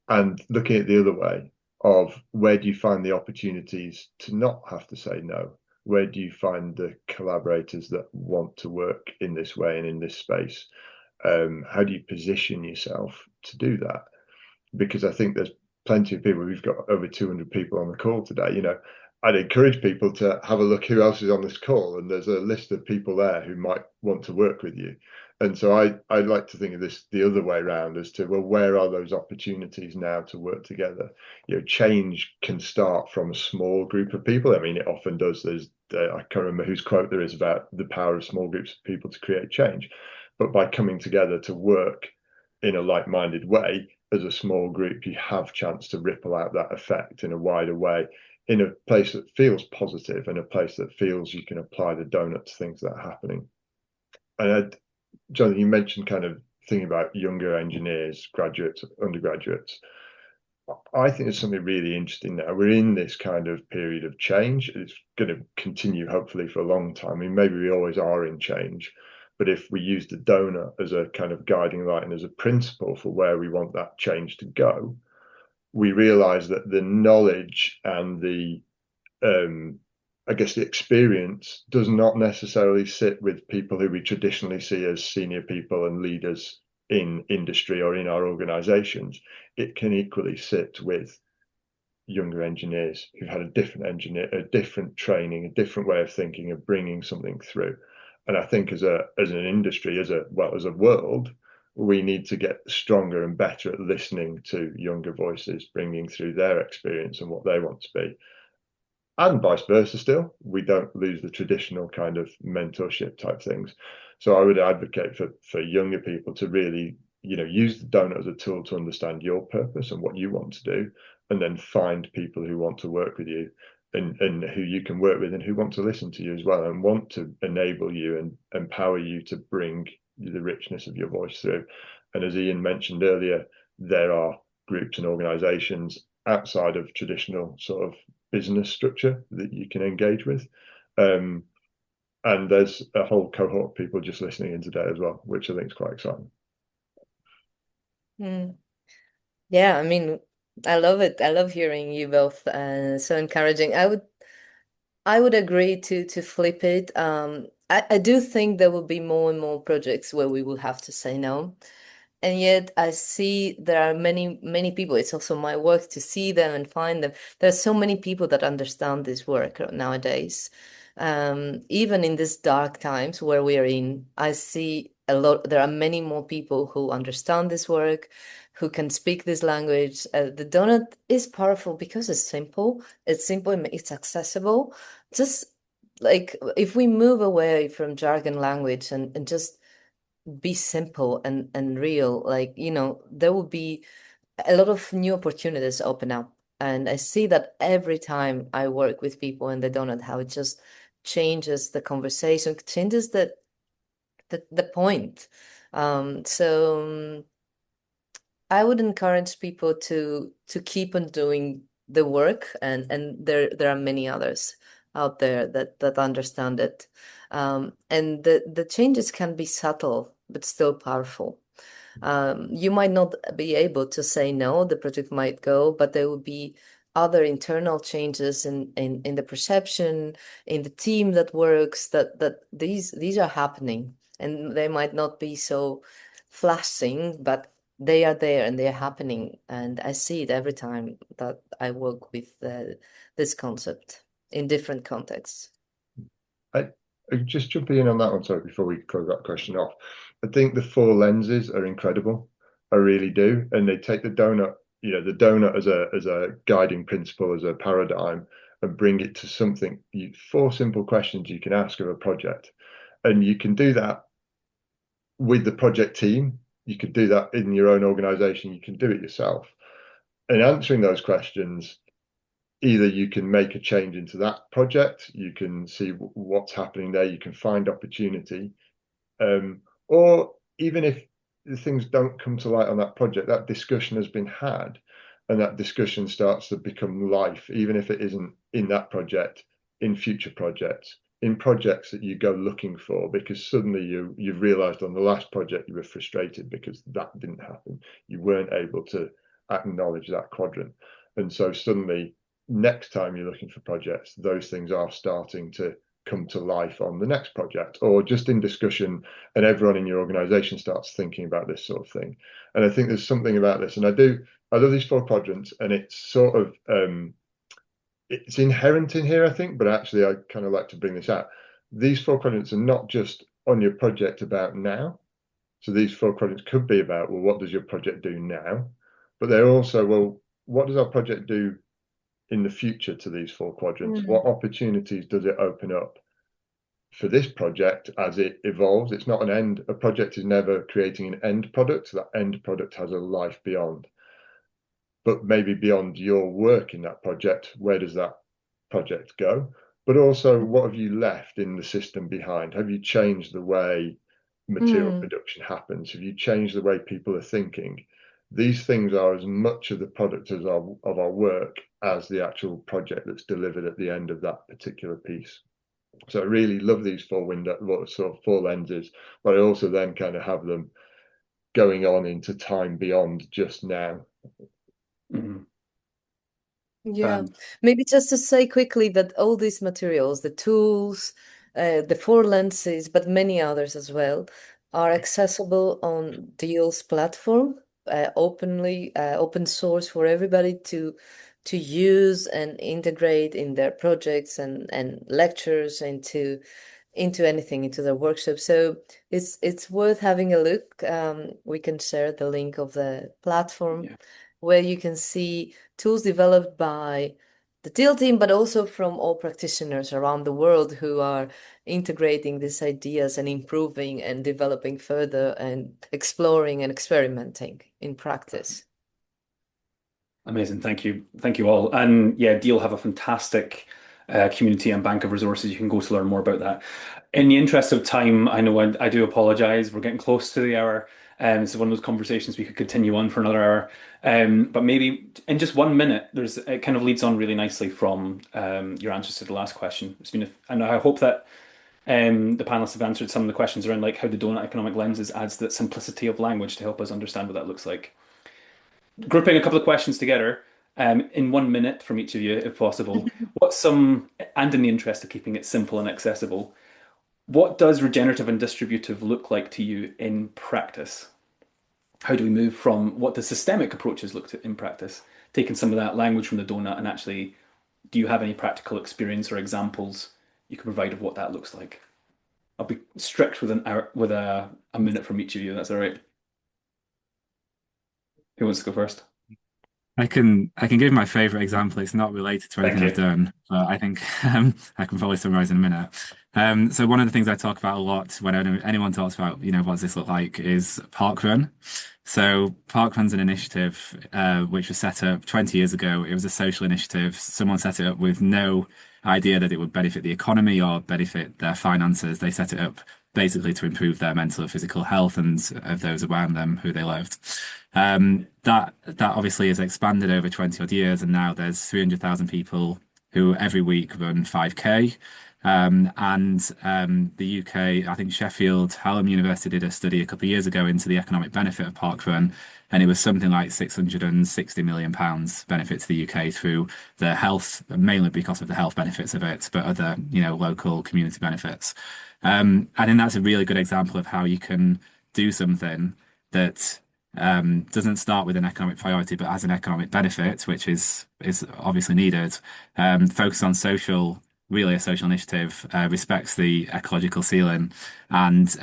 and looking at the other way of where do you find the opportunities to not have to say no? Where do you find the collaborators that want to work in this way and in this space? How do you position yourself to do that? Because I think there's plenty of people. We've got over 200 people on the call today. I'd encourage people to have a look who else is on this call, and there's a list of people there who might want to work with you. And so I like to think of this the other way around, as to, well, where are those opportunities now to work together? Change can start from a small group of people. I mean, it often does. There's I can't remember whose quote there is about the power of small groups of people to create change, but by coming together to work in a like-minded way as a small group, you have chance to ripple out that effect in a wider way, in a place that feels positive, and a place that feels you can apply the donut to things that are happening. And Jonathan, you mentioned kind of thinking about younger engineers, graduates, undergraduates. I think there's something really interesting now. We're in this kind of period of change. It's going to continue, hopefully, for a long time. I mean, maybe we always are in change, but if we use the donut as a kind of guiding light and as a principle for where we want that change to go, we realize that the knowledge and the I guess the experience does not necessarily sit with people who we traditionally see as senior people and leaders in industry or in our organizations. It can equally sit with younger engineers who've had a different training, a different way of thinking, of bringing something through. And I think as an industry, as a world, we need to get stronger and better at listening to younger voices, bringing through their experience and what they want to be. And vice versa still, we don't lose the traditional kind of mentorship type things. So I would advocate for younger people to really, use the donut as a tool to understand your purpose and what you want to do, and then find people who want to work with you, and who you can work with, and who want to listen to you as well, and want to enable you and empower you to bring the richness of your voice through. And as Ian mentioned earlier, there are groups and organizations outside of traditional sort of business structure that you can engage with. And there's a whole cohort of people just listening in today as well, which I think is quite exciting. Yeah, I mean, I love it. I love hearing you both. So encouraging. I would agree to flip it. I do think there will be more and more projects where we will have to say no. And yet I see there are many, many people. It's also my work to see them and find them. There's so many people that understand this work nowadays. Even in these dark times where we are in, I see a lot, there are many more people who understand this work, who can speak this language. The donut is powerful because it's simple, it's accessible. Just like if we move away from jargon language and just be simple and real, like, there will be a lot of new opportunities open up. And I see that every time I work with people and they don't know how it just changes the conversation, changes the point. So I would encourage people to keep on doing the work, and there are many others out there that understand it. And the changes can be subtle but still powerful. You might not be able to say no, the project might go, but there will be other internal changes in the perception, in the team that works, that these are happening. And they might not be so flashing, but they are there and they are happening. And I see it every time that I work with this concept in different contexts. I just jumping in on that one, sorry, before we close that question off. I think the four lenses are incredible. I really do. And they take the donut, the donut as a guiding principle, as a paradigm, and bring it to something, four simple questions you can ask of a project. And you can do that with the project team. You could do that in your own organization. You can do it yourself. And answering those questions, either you can make a change into that project, you can see what's happening there, you can find opportunity, or even if the things don't come to light on that project, that discussion has been had, and that discussion starts to become life, even if it isn't in that project, in future projects, in projects that you go looking for, because suddenly you've realized on the last project you were frustrated because that didn't happen. You weren't able to acknowledge that quadrant. And so suddenly next time you're looking for projects, those things are starting to come to life on the next project, or just in discussion, and everyone in your organization starts thinking about this sort of thing. And I think there's something about this, and I love these four quadrants, and it's sort of it's inherent in here, I think, but actually I kind of like to bring this out. These four quadrants are not just on your project about now. So these four quadrants could be about, well, what does your project do now? But they're also, well, what does our project do in the future to these four quadrants? What opportunities does it open up for this project as it evolves? It's not an end. A project is never creating an end product. So that end product has a life beyond. But maybe beyond your work in that project, where does that project go? But also, what have you left in the system behind? Have you changed the way material production happens? Have you changed the way people are thinking? These things are as much of the product of our work as the actual project that's delivered at the end of that particular piece. So I really love these four lenses, but I also then kind of have them going on into time beyond just now. Yeah, maybe just to say quickly that all these materials, the tools, the four lenses, but many others as well, are accessible on Deal's platform, open source for everybody to use and integrate in their projects and lectures into anything, into their workshop. So it's worth having a look. We can share the link of the platform where you can see tools developed by the Deal team, but also from all practitioners around the world who are integrating these ideas and improving and developing further and exploring and experimenting in practice. Amazing. Thank you. Thank you all. And yeah, Deal have a fantastic community and bank of resources you can go to learn more about that. In the interest of time, I know I do apologize. We're getting close to the hour. So one of those conversations we could continue on for another hour. But maybe in just 1 minute, it kind of leads on really nicely from your answers to the last question. And I hope that the panelists have answered some of the questions around like how the donut economic lenses adds that simplicity of language to help us understand what that looks like. Grouping a couple of questions together, in 1 minute from each of you, if possible, and in the interest of keeping it simple and accessible, what does regenerative and distributive look like to you in practice? How do we move from what the systemic approaches look to in practice, taking some of that language from the donut, and actually, do you have any practical experience or examples you can provide of what that looks like? I'll be strict with an hour, with a minute from each of you. That's all right. Who wants to go first? I can give my favorite example. It's not related to Thank anything I've you. done, but I think I can probably summarize in a minute. So one of the things I talk about a lot when anyone talks about, what does this look like, is parkrun. So parkrun's an initiative which was set up 20 years ago. It was a social initiative. Someone set it up with no idea that it would benefit the economy or benefit their finances. They set it up basically to improve their mental or physical health and of those around them who they loved. That obviously has expanded over 20 odd years, and now there's 300,000 people who every week run 5K. The UK, I think Sheffield Hallam University did a study a couple of years ago into the economic benefit of parkrun, and it was something like £660 million benefit to the UK through the health, mainly because of the health benefits of it, but other, local community benefits. I think that's a really good example of how you can do something that doesn't start with an economic priority, but has an economic benefit, which is obviously needed. Focus on really a social initiative, respects the ecological ceiling, and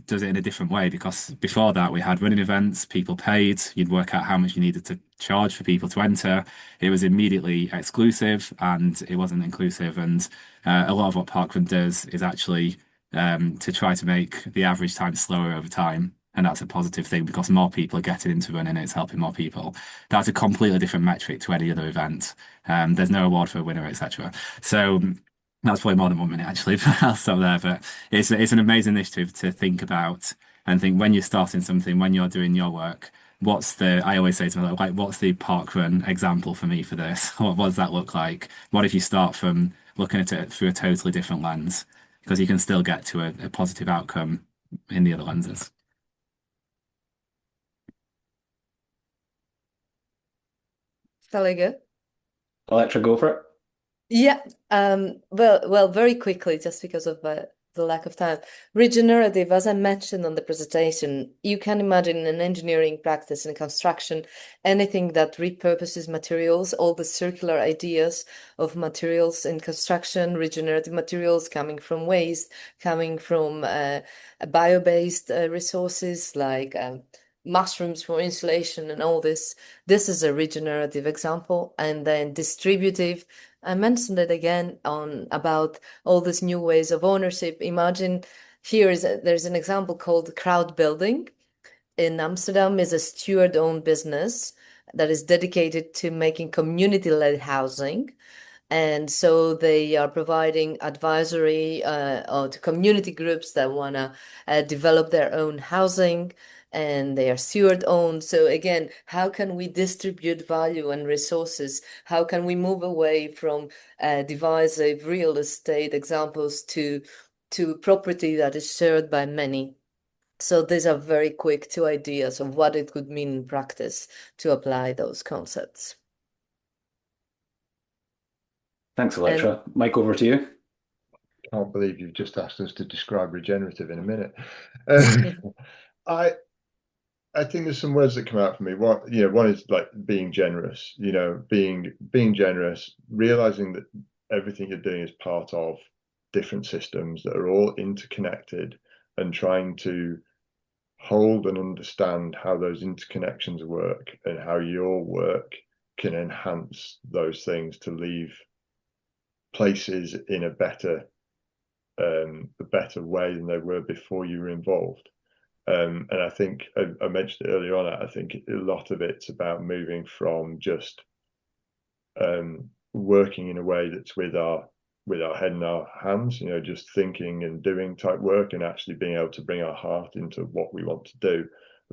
does it in a different way. Because before that, we had running events, people paid, you'd work out how much you needed to charge for people to enter. It was immediately exclusive and it wasn't inclusive. And a lot of what parkrun does is actually to try to make the average time slower over time. And that's a positive thing because more people are getting into running and it's helping more people. That's a completely different metric to any other event. There's no award for a winner, etc. So that's probably more than 1 minute actually, but I'll stop there. But it's an amazing initiative to think about and think when you're starting something, when you're doing your work, I always say to myself, like, what's the parkrun example for me for this? What does that look like? What if you start from looking at it through a totally different lens? Because you can still get to a positive outcome in the other lenses. Shall I go? Ilektra, go for it. Yeah. Well, very quickly, just because of the lack of time. Regenerative, as I mentioned on the presentation, you can imagine in an engineering practice in construction, anything that repurposes materials, all the circular ideas of materials in construction, regenerative materials coming from waste, coming from bio-based resources like mushrooms for insulation and all this. This is a regenerative example. And then distributive, I mentioned it again about all these new ways of ownership. Imagine there's an example called crowd building. In Amsterdam is a steward-owned business that is dedicated to making community-led housing. And so they are providing advisory to community groups that want to develop their own housing, and they are steward owned. So again, how can we distribute value and resources? How can we move away from divisive real estate examples to property that is shared by many? So these are very quick two ideas of what it could mean in practice to apply those concepts. Thanks, Ilektra. Mike, over to you. Can't believe you've just asked us to describe regenerative in a minute. I think there's some words that come out for me. One is like being generous, being generous, realizing that everything you're doing is part of different systems that are all interconnected, and trying to hold and understand how those interconnections work and how your work can enhance those things to leave places in a better way than they were before you were involved. And I think I mentioned it earlier on. I think a lot of it's about moving from just working in a way that's with our head and our hands, just thinking and doing type work, and actually being able to bring our heart into what we want to do,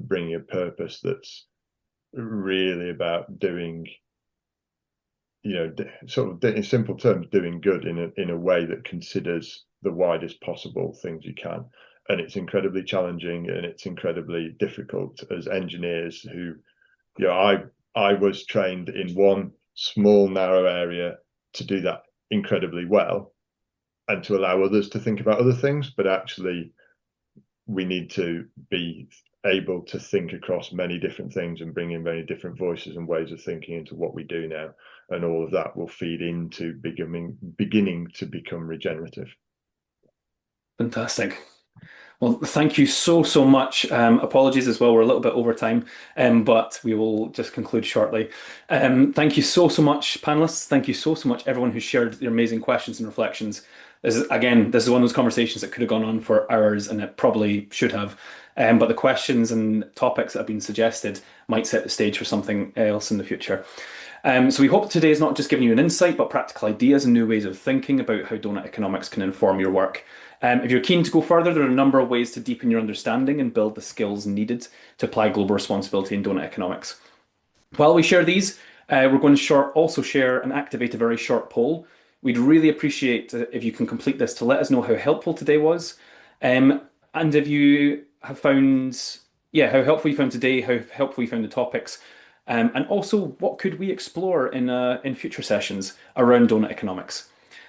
bringing a purpose that's really about doing, sort of in simple terms, doing good in a way that considers the widest possible things you can. And it's incredibly challenging and it's incredibly difficult as engineers who, I was trained in one small, narrow area to do that incredibly well and to allow others to think about other things. But actually, we need to be able to think across many different things and bring in many different voices and ways of thinking into what we do now. And all of that will feed into beginning to become regenerative. Fantastic. Well, thank you so, so much. Apologies as well, we're a little bit over time, but we will just conclude shortly. Thank you so, so much, panelists. Thank you so, so much, everyone who shared their amazing questions and reflections. This is one of those conversations that could have gone on for hours, and it probably should have. But the questions and topics that have been suggested might set the stage for something else in the future. So we hope today is not just giving you an insight, but practical ideas and new ways of thinking about how Doughnut Economics can inform your work. If you're keen to go further, there are a number of ways to deepen your understanding and build the skills needed to apply global responsibility in Doughnut Economics. While we share these, we're going to also share and activate a very short poll. We'd really appreciate if you can complete this to let us know how helpful today was, and if you have found, how helpful you found today, how helpful you found the topics, and also what could we explore in future sessions around Doughnut Economics.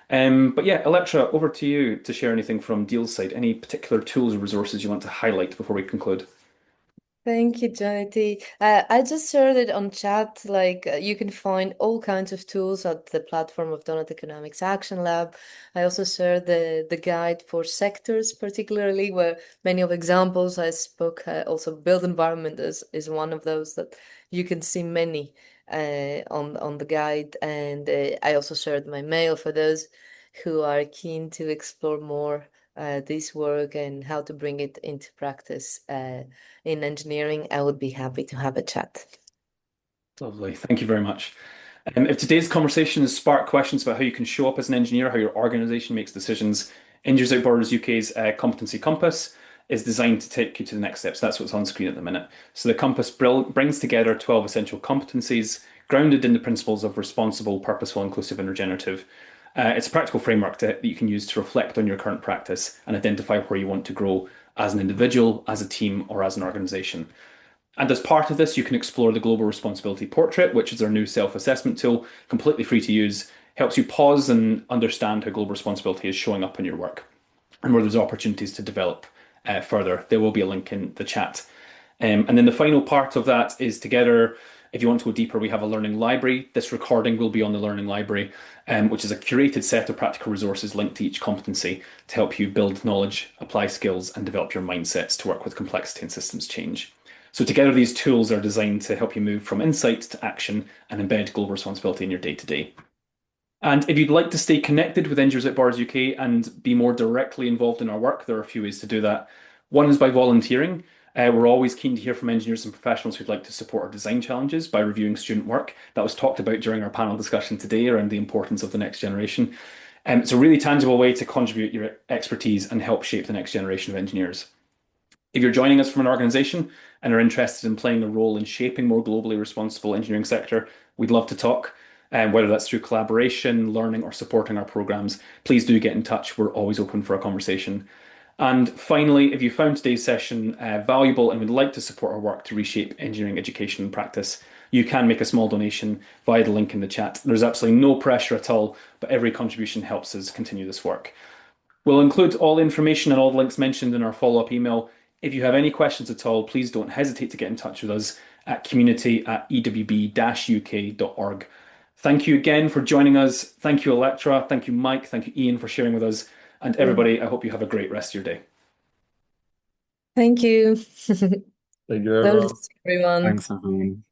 But yeah, Ilektra, over to you to share anything from Deal's side. Any particular tools or resources you want to highlight before we conclude? Thank you, Johnny. I just shared it on chat. You can find all kinds of tools at the platform of Doughnut Economics Action Lab. I also shared the guide for sectors, particularly where many of examples I spoke. Also, built environment is one of those that you can see many on the guide. And I also shared my mail for those who are keen to explore more this work and how to bring it into practice in engineering. I would be happy to have a chat. Lovely. Thank you very much. If today's conversation has sparked questions about how you can show up as an engineer, how your organization makes decisions, Engineers Without Borders UK's Competency Compass is designed to take you to the next steps. That's what's on screen at the minute. So the Compass brings together 12 essential competencies grounded in the principles of responsible, purposeful, inclusive, and regenerative. It's a practical framework that you can use to reflect on your current practice and identify where you want to grow as an individual, as a team, or as an organization. And as part of this, you can explore the Global Responsibility Portrait, which is our new self-assessment tool, completely free to use, helps you pause and understand how global responsibility is showing up in your work and where there's opportunities to develop further. There will be a link in the chat. And then the final part of that is together, if you want to go deeper, we have a learning library. This recording will be on the learning library, which is a curated set of practical resources linked to each competency to help you build knowledge, apply skills, and develop your mindsets to work with complexity and systems change. So together, these tools are designed to help you move from insight to action and embed global responsibility in your day-to-day. And if you'd like to stay connected with Engineers Without Borders UK and be more directly involved in our work, there are a few ways to do that. One is by volunteering. We're always keen to hear from engineers and professionals who'd like to support our design challenges by reviewing student work. That was talked about during our panel discussion today around the importance of the next generation. It's a really tangible way to contribute your expertise and help shape the next generation of engineers. If you're joining us from an organisation and are interested in playing a role in shaping more globally responsible engineering sector, we'd love to talk. Whether that's through collaboration, learning, or supporting our programs, please do get in touch. We're always open for a conversation. And finally, if you found today's session valuable and would like to support our work to reshape engineering education and practice, you can make a small donation via the link in the chat. There's absolutely no pressure at all, but every contribution helps us continue this work. We'll include all the information and all the links mentioned in our follow-up email. If you have any questions at all, please don't hesitate to get in touch with us at community@ewb-uk.org. Thank you again for joining us. Thank you, Ilektra. Thank you, Mike. Thank you, Ian, for sharing with us. And everybody, I hope you have a great rest of your day. Thank you. Thank you, everyone. Everyone. Thanks, everyone.